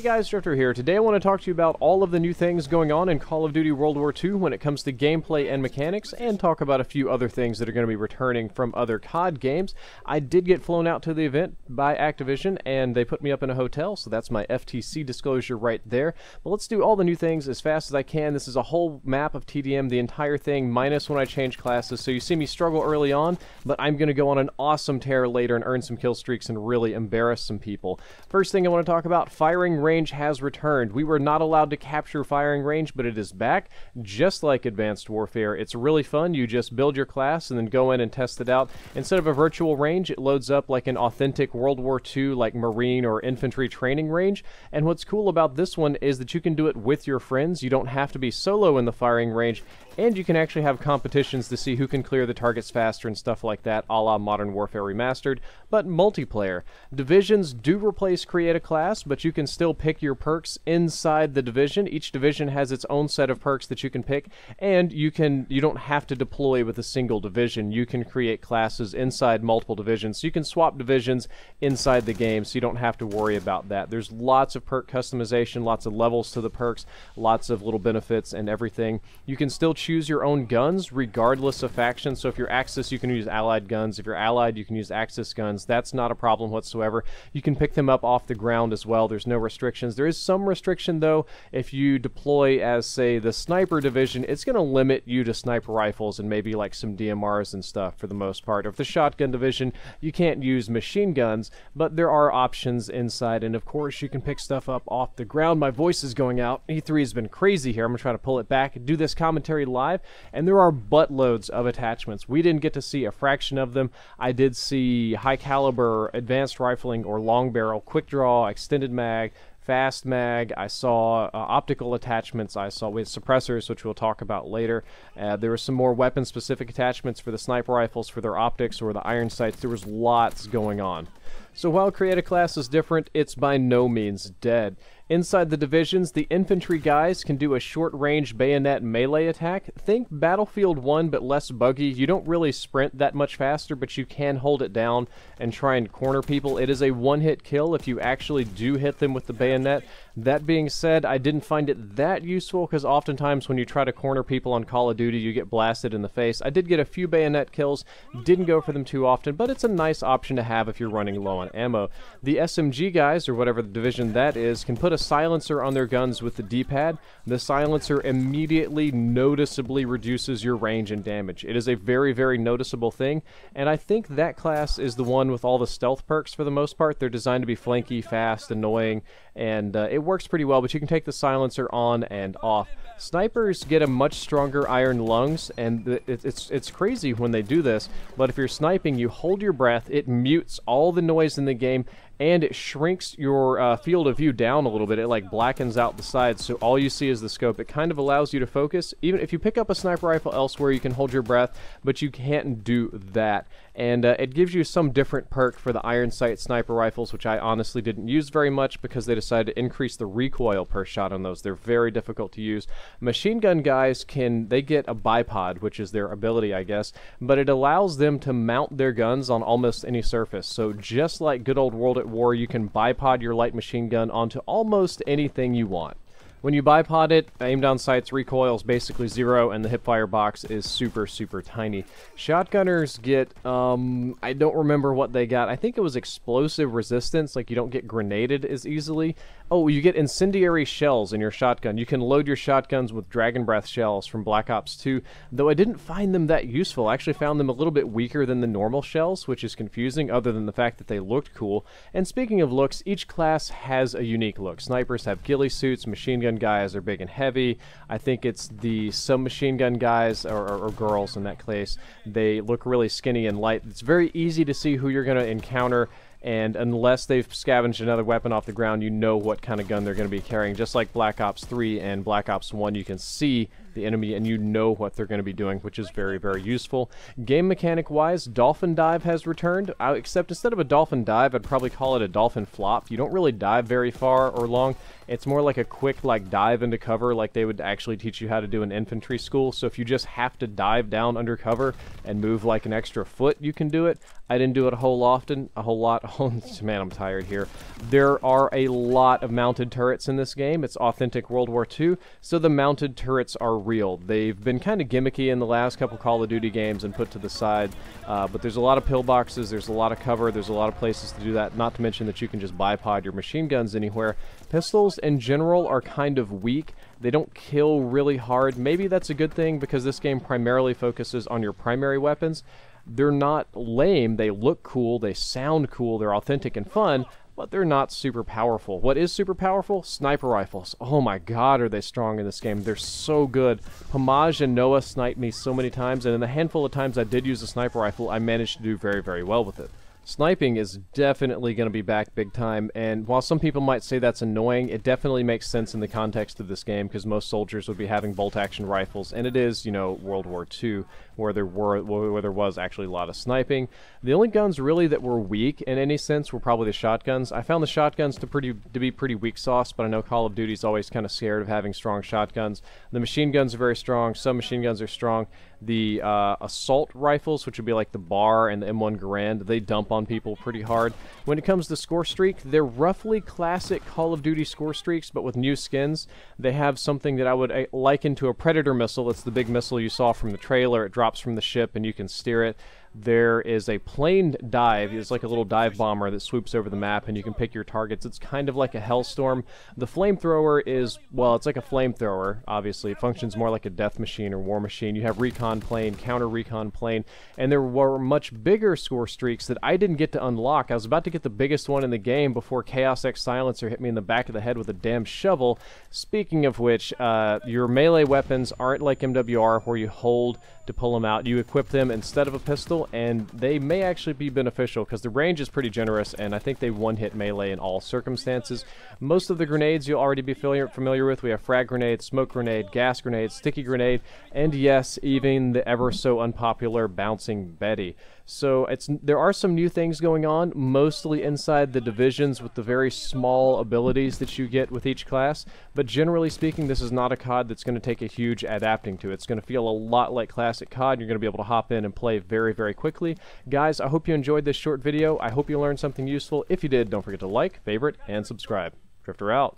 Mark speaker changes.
Speaker 1: guys, Drifter here. Today I want to talk to you about all of the new things going on in Call of Duty World War II when it comes to gameplay and mechanics, and talk about a few other things that are going to be returning from other COD games. I did get flown out to the event by Activision, and they put me up in a hotel, so that's my FTC disclosure right there. But let's do all the new things as fast as I can. This is a whole map of TDM, the entire thing, minus when I change classes, so you see me struggle early on, but I'm going to go on an awesome tear later and earn some kill streaks and really embarrass some people. First thing I want to talk about, firing range has returned. We were not allowed to capture firing range, but it is back, just like Advanced Warfare. It's really fun. You just build your class and then go in and test it out. Instead of a virtual range, it loads up like an authentic World War II, like Marine or infantry training range. And what's cool about this one is that you can do it with your friends. You don't have to be solo in the firing range, and you can actually have competitions to see who can clear the targets faster and stuff like that, a la Modern Warfare Remastered, but multiplayer. Divisions do replace create a class, but you can still pick your perks inside the division. Each division has its own set of perks that you can pick, and you don't have to deploy with a single division. You can create classes inside multiple divisions, so you can swap divisions inside the game, so you don't have to worry about that. There's lots of perk customization, lots of levels to the perks, lots of little benefits and everything. You can still choose your own guns regardless of faction. So if you're Axis, you can use allied guns. If you're allied, you can use Axis guns. That's not a problem whatsoever. You can pick them up off the ground as well. There's no restrictions. There is some restriction though. If you deploy as, say, the sniper division, it's going to limit you to sniper rifles and maybe like some DMRs and stuff for the most part. Or if the shotgun division, you can't use machine guns, but there are options inside, and of course you can pick stuff up off the ground. My voice is going out. E3 has been crazy here. I'm going to try to pull it back and do this commentary live, and there are buttloads of attachments. We didn't get to see a fraction of them. I did see high caliber, advanced rifling or long barrel, quick draw, extended mag, fast mag. I saw optical attachments. I saw with suppressors, which we'll talk about later. There were some more weapon specific attachments for the sniper rifles, for their optics or the iron sights. There was lots going on. So while create a class is different, it's by no means dead. Inside the divisions, the infantry guys can do a short-range bayonet melee attack. Think Battlefield 1, but less buggy. You don't really sprint that much faster, but you can hold it down and try and corner people. It is a one-hit kill if you actually do hit them with the bayonet. That being said, I didn't find it that useful, because oftentimes when you try to corner people on Call of Duty, you get blasted in the face. I did get a few bayonet kills, didn't go for them too often, but it's a nice option to have if you're running low on ammo. The SMG guys, or whatever the division that is, can put a silencer on their guns with the D-pad. The silencer immediately noticeably reduces your range and damage. It is a very, very noticeable thing, and I think that class is the one with all the stealth perks for the most part. They're designed to be flanky, fast, annoying, and it works pretty well, but you can take the silencer on and off. Snipers get a much stronger iron lungs, and it's crazy when they do this, but if you're sniping, you hold your breath, it mutes all the noise in the game, and it shrinks your field of view down a little bit. It like blackens out the sides, so all you see is the scope. It kind of allows you to focus. Even if you pick up a sniper rifle elsewhere, you can hold your breath, but you can't do that. And it gives you some different perk for the iron sight sniper rifles, which I honestly didn't use very much because they decided to increase the recoil per shot on those. They're very difficult to use. Machine gun guys they get a bipod, which is their ability, I guess, but it allows them to mount their guns on almost any surface. So just like good old World at War, you can bipod your light machine gun onto almost anything you want. When you bipod it, aim down sights, recoil is basically 0, and the hipfire box is super, super tiny. Shotgunners get, I don't remember what they got. I think it was explosive resistance, like you don't get grenaded as easily. Oh, you get incendiary shells in your shotgun. You can load your shotguns with Dragon Breath shells from Black Ops 2, though I didn't find them that useful. I actually found them a little bit weaker than the normal shells, which is confusing, other than the fact that they looked cool. And speaking of looks, each class has a unique look. Snipers have ghillie suits, machine gun guys are big and heavy. I think it's the submachine gun guys, or girls in that case, they look really skinny and light. It's very easy to see who you're going to encounter, and unless they've scavenged another weapon off the ground, you know what kind of gun they're going to be carrying. Just like Black Ops 3 and Black Ops 1, you can see the enemy and you know what they're going to be doing, which is very, very useful. Game mechanic wise, Dolphin Dive has returned, except instead of a Dolphin Dive, I'd probably call it a Dolphin Flop. You don't really dive very far or long. It's more like a quick dive into cover, like they would actually teach you how to do in infantry school. So if you just have to dive down under cover and move like an extra foot, you can do it. I didn't do it a whole lot Oh, man, I'm tired here. There are a lot of mounted turrets in this game. It's authentic World War II, so the mounted turrets are real. They've been kind of gimmicky in the last couple Call of Duty games and put to the side, but there's a lot of pillboxes, there's a lot of cover, there's a lot of places to do that, not to mention that you can just bipod your machine guns anywhere. Pistols, in general, are kind of weak. They don't kill really hard. Maybe that's a good thing because this game primarily focuses on your primary weapons. They're not lame, they look cool, they sound cool, they're authentic and fun, but they're not super powerful. What is super powerful? Sniper rifles. Oh my god, are they strong in this game. They're so good. Pomage and Noah sniped me so many times, and in the handful of times I did use a sniper rifle, I managed to do very, very well with it. Sniping is definitely going to be back big time, and while some people might say that's annoying, it definitely makes sense in the context of this game because most soldiers would be having bolt-action rifles, and it is, you know, World War II, where there was actually a lot of sniping. The only guns really that were weak in any sense were probably the shotguns. I found the shotguns to be pretty weak sauce, but I know Call of Duty's always kind of scared of having strong shotguns. The machine guns are very strong. Some machine guns are strong. The assault rifles, which would be like the BAR and the M1 Garand, they dump on people pretty hard. When it comes to score streak, they're roughly classic Call of Duty score streaks, but with new skins. They have something that I would liken to a Predator missile. It's the big missile you saw from the trailer. It drops from the ship and you can steer it. There is a plane dive. It's like a little dive bomber that swoops over the map and you can pick your targets. It's kind of like a Hellstorm. The flamethrower is, well, it's like a flamethrower, obviously. It functions more like a death machine or war machine. You have recon plane, counter recon plane, and there were much bigger score streaks that I didn't get to unlock. I was about to get the biggest one in the game before Chaos X Silencer hit me in the back of the head with a damn shovel. Speaking of which, your melee weapons aren't like MWR where you hold to pull them out. You equip them instead of a pistol, and they may actually be beneficial because the range is pretty generous, and I think they one-hit melee in all circumstances. Most of the grenades you'll already be familiar with. We have frag grenade, smoke grenade, gas grenade, sticky grenade, and yes, even the ever so unpopular bouncing Betty. So there are some new things going on, mostly inside the divisions with the very small abilities that you get with each class, but generally speaking, this is not a COD that's going to take a huge adapting to. It's going to feel a lot like classic COD. You're going to be able to hop in and play very, very quickly. Guys, I hope you enjoyed this short video. I hope you learned something useful. If you did, don't forget to like, favorite, and subscribe. Drifter out.